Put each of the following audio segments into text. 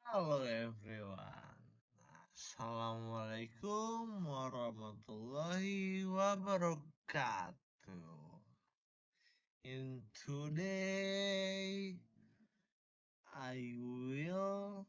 Halo everyone. Assalamualaikum warahmatullahi wabarakatuh. In today I will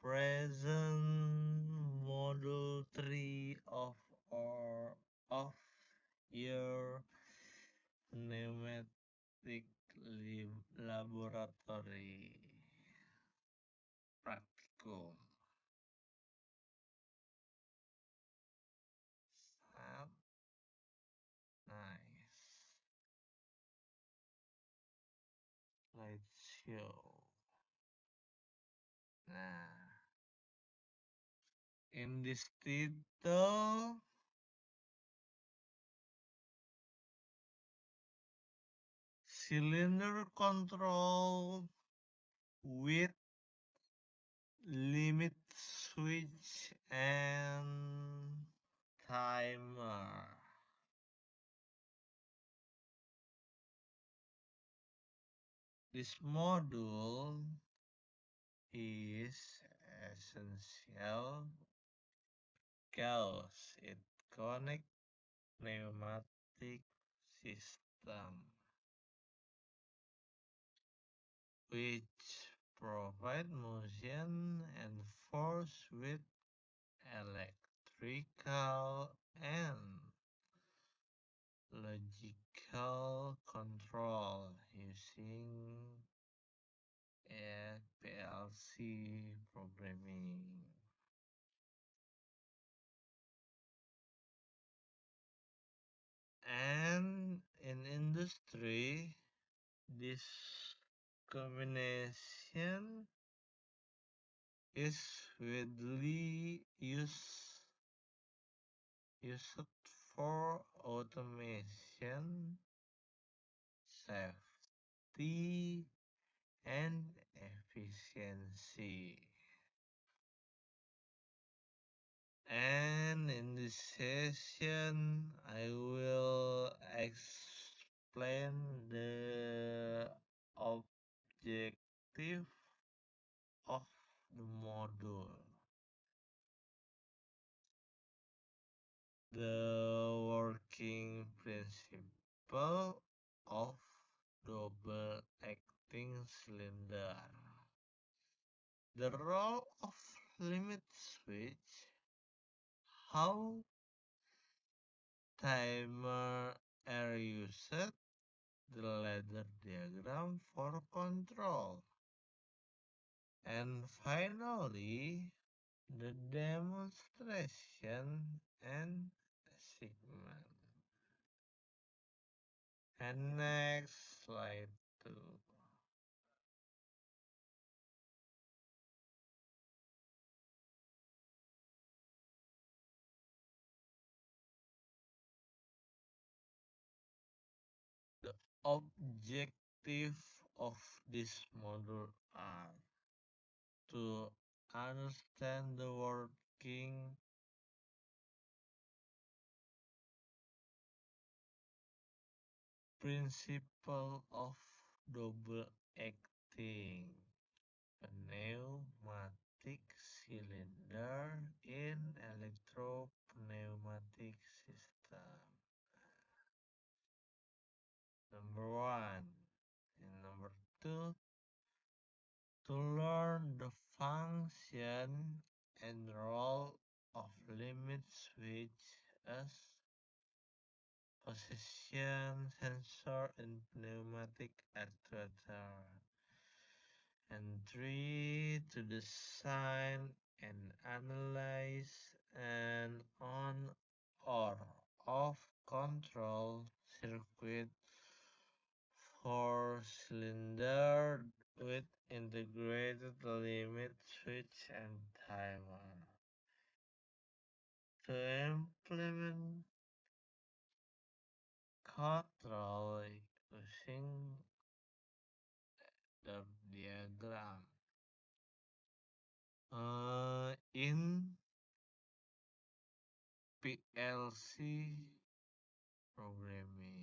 present module 3 of your pneumatic laboratory practicum. Nice. Let's show. Nah, in this title, cylinder control with limit switch and timer. This module is essential because it connects pneumatic system which provide motion and force with electrical and logical control using a PLC programming. And in industry, this combination is widely used for automation, safety, and efficiency. And in this session, I will explain the objective of the module, the working principle of double acting cylinder, the role of limit switch, how timer are used, the ladder diagram for control, and finally the demonstration and achievement. And next slide 2. The objective of this module are to understand the working principle of double acting pneumatic cylinder in electropneumatic system. Number 1. And number 2, to learn the function and role of limit switch as position sensor in pneumatic actuator. And 3, to design and analyze an on or off control circuit for cylinder with integrated limit switch and timer. To implement control using the diagram. In PLC programming,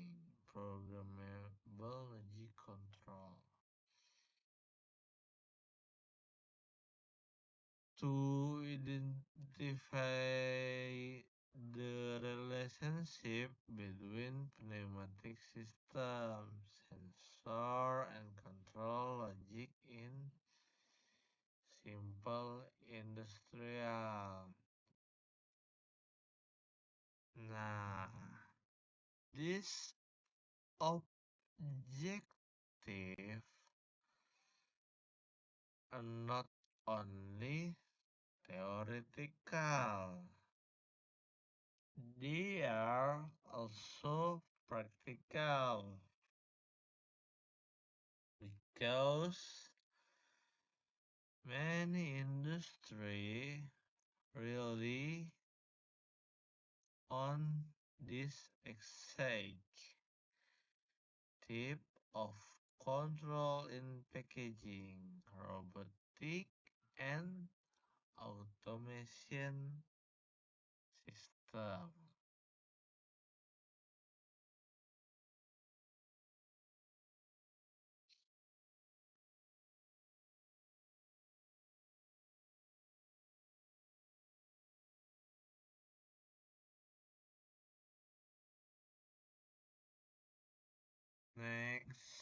programmable logic control. to identify the relationship between pneumatic system, sensor, and control logic in simple industrial. Nah, this objective are not only theoretical, they are also practical because many industry really on this exact type of control in packaging, robotic, and automation system. Next,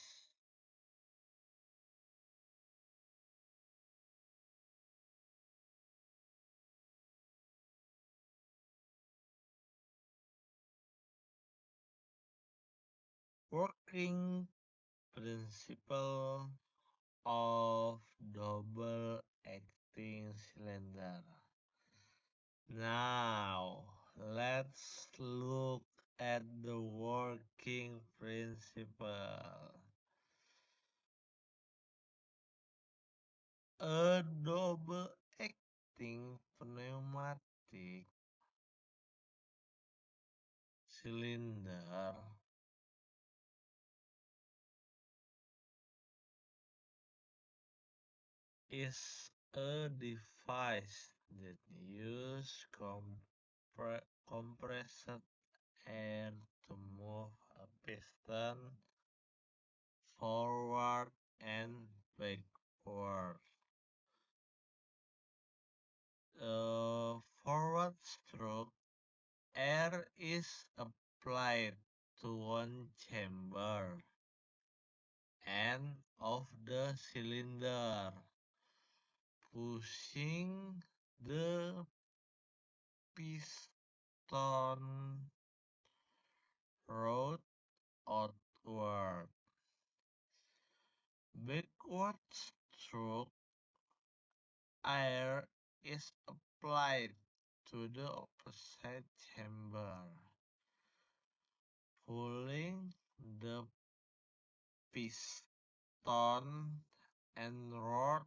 working principle of double acting cylinder. Now, let's look at the working principle. A double acting pneumatic cylinder is a device that uses compressed air to move a piston forward and backward. Forward stroke air is applied to one chamber end of the cylinder, pushing the piston rod outward. Backward stroke air is applied to the opposite chamber, pulling the piston and rod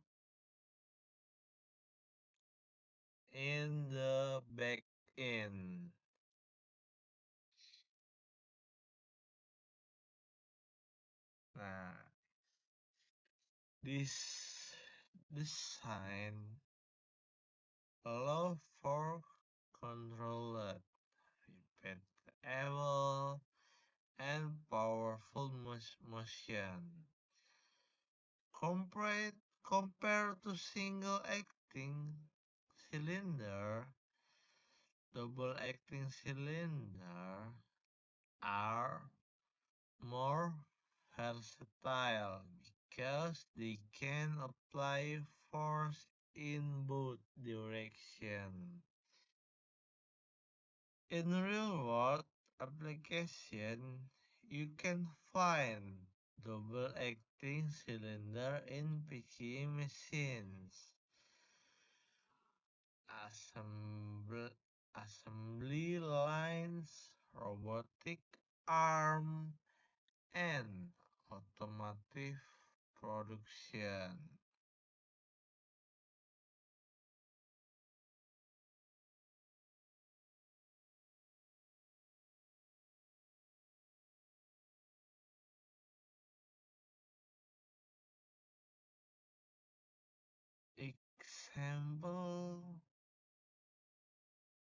in the back end. Nah, this design allow for controlled, repeatable, and powerful motion. Compared to single acting cylinder, double acting cylinder are more versatile because they can apply force in both directions. In real world application, you can find double acting cylinder in PCM machines, assembly, assembly lines, robotic arm, and automotive production. Example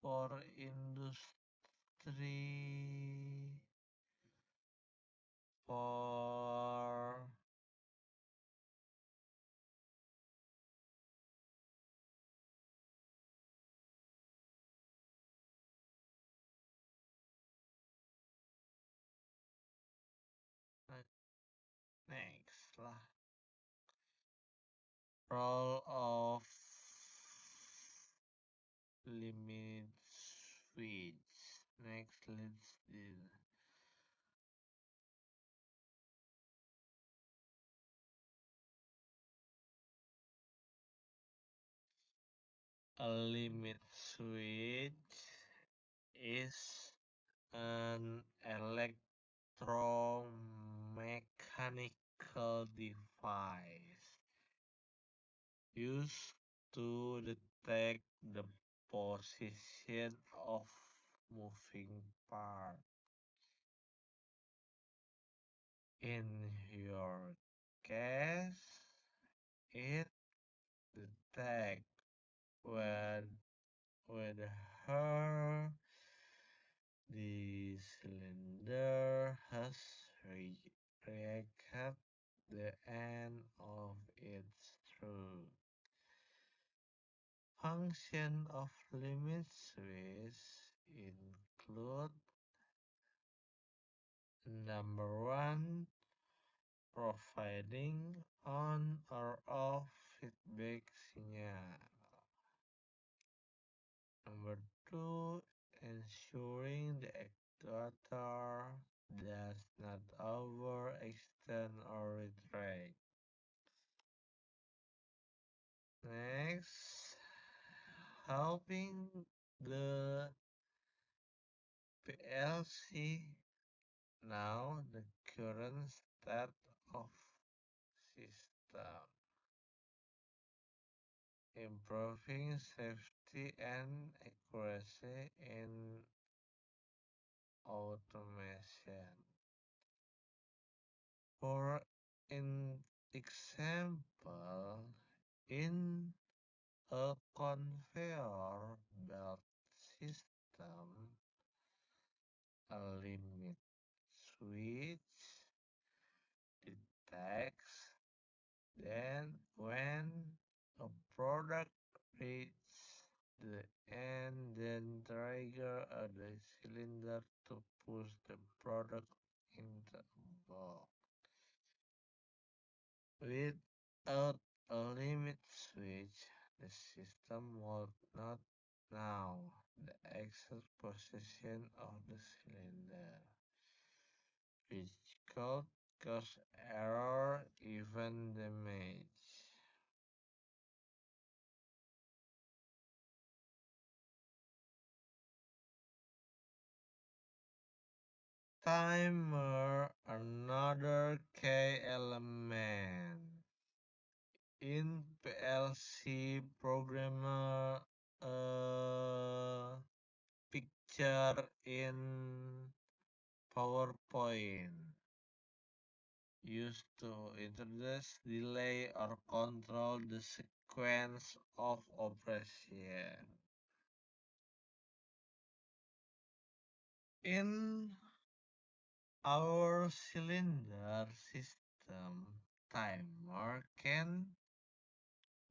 for industry for lah. Role of limit switch. Next, let's do a limit switch is an electromechanical device used to detect the position of moving parts. In your case, it detects when whether the cylinder has reached the end of its through. Function of limit switch include number one, providing on or off feedback signal. Number two, ensuring the actuator does not overextend or retract. Next, helping the PLC know the current state of system, improving safety and accuracy in automation. For in example, in a conveyor belt system, a limit switch detects then when a product reaches the end, then trigger the cylinder to push the product into a box. Without a limit switch, the system would not know the exact position of the cylinder, which could cause error, even damage. Timer, another key element. In PLC programmer, picture in PowerPoint used to introduce, delay, or control the sequence of operation. In our cylinder system, timer can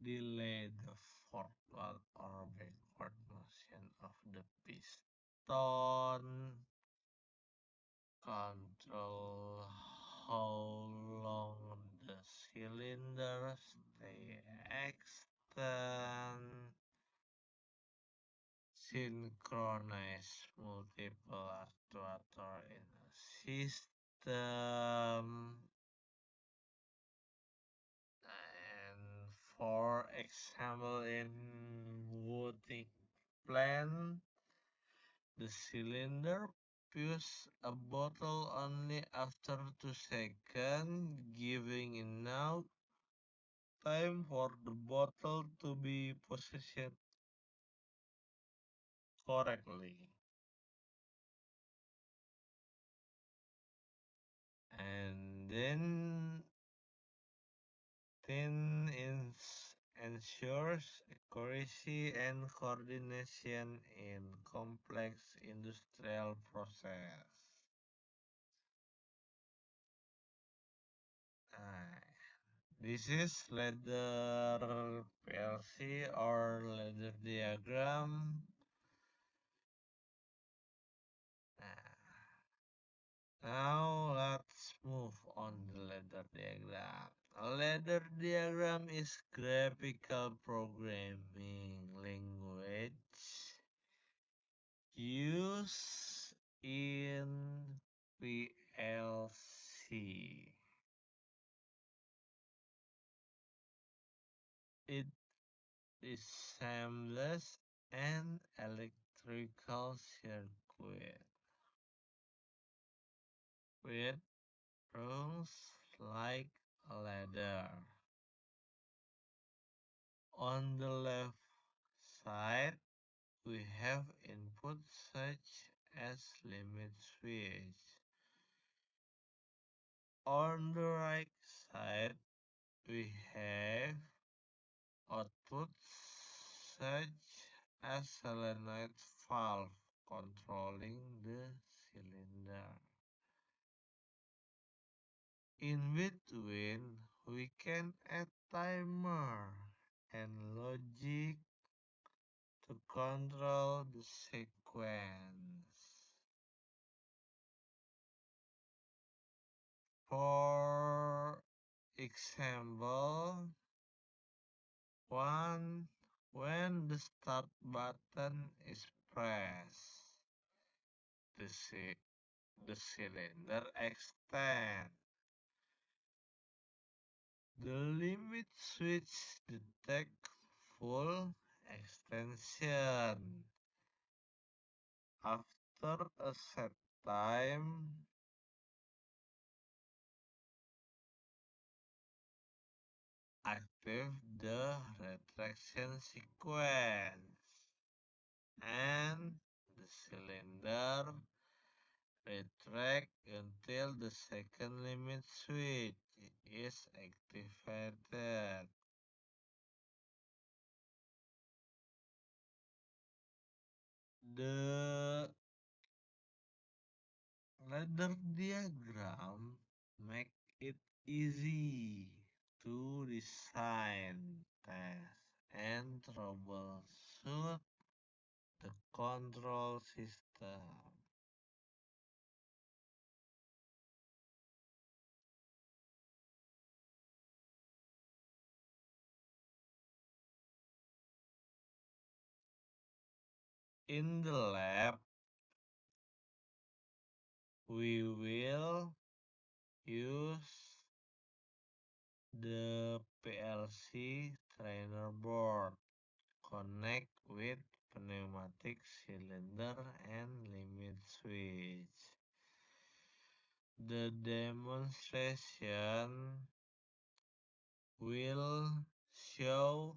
delay the forward or backward motion of the piston, control how long the cylinder stay extend, synchronize multiple actuator in a system, and for example in Woody plant, the cylinder pushes a bottle only after 2 seconds, giving enough time for the bottle to be positioned correctly. And then ensures accuracy and coordination in complex industrial process. Ah, this is ladder PLC or ladder diagram. Nah, now let's move on the ladder diagram. A ladder diagram is graphical programming language used in PLC. It resembles an electrical circuit with rungs like a ladder. On the left side, we have inputs such as limit switch. On the right side, we have outputs such as solenoid valve controlling the cylinder. In between, we can add timer and logic to control the sequence. For example, when the start button is pressed, the cylinder extends. The limit switch detects full extension. After a set time, active the retraction sequence and the cylinder retract until the second limit switch is activated. The ladder diagram make it easy to design, test, and troubleshoot the control system. In the lab, we will use the PLC trainer board, connect with pneumatic cylinder and limit switch. The demonstration will show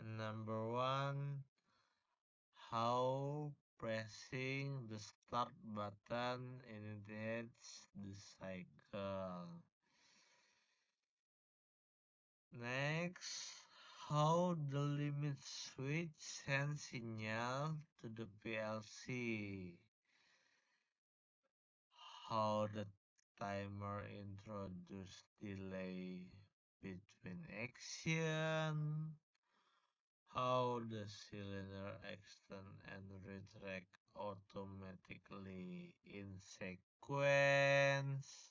number one, how pressing the start button initiates the cycle. Next, how the limit switch sends signal to the PLC. How the timer introduces delay between action. How the cylinder extend and retract automatically in sequence.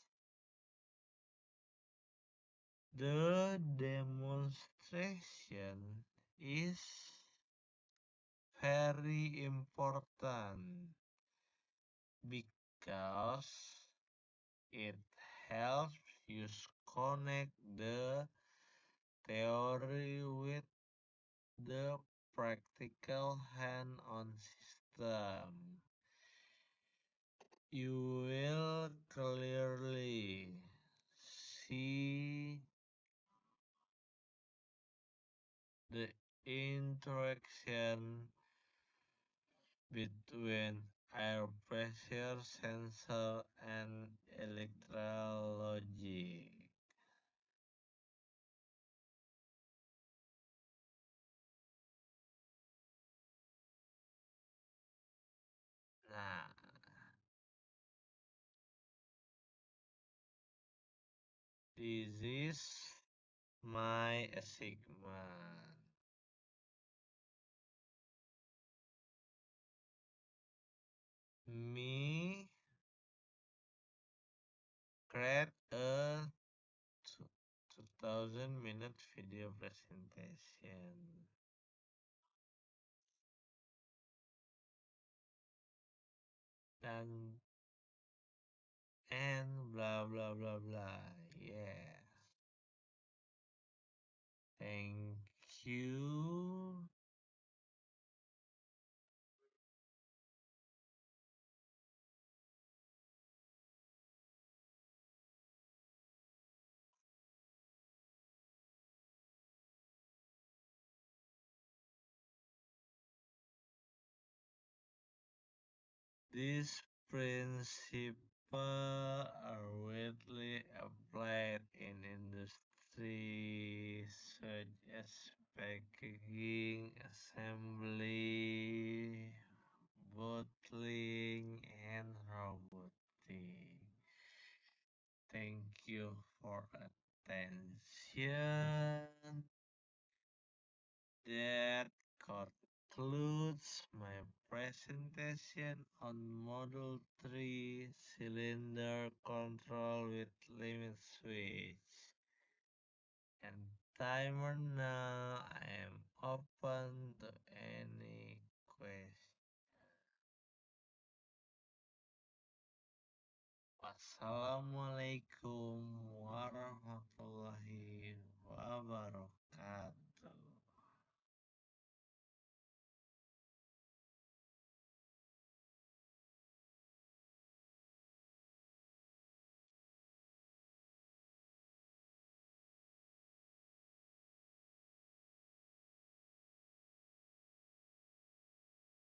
The demonstration is very important because it helps you connect the theory with the practical hand-on system. You will clearly see the interaction between air pressure sensor and electrical logic. Nah, this is my assignment. Me create a 1000-minute video presentation. Dan and blah blah blah blah. Yeah. Thank you. These principles are widely applied in industries such as packaging, assembly, bottling, and robotics. Thank you for attention. That concludes my presentation on Model 3 cylinder control with limit switch. And timer now. I am open to any question. Wassalamualaikum warahmatullahi wabarakatuh.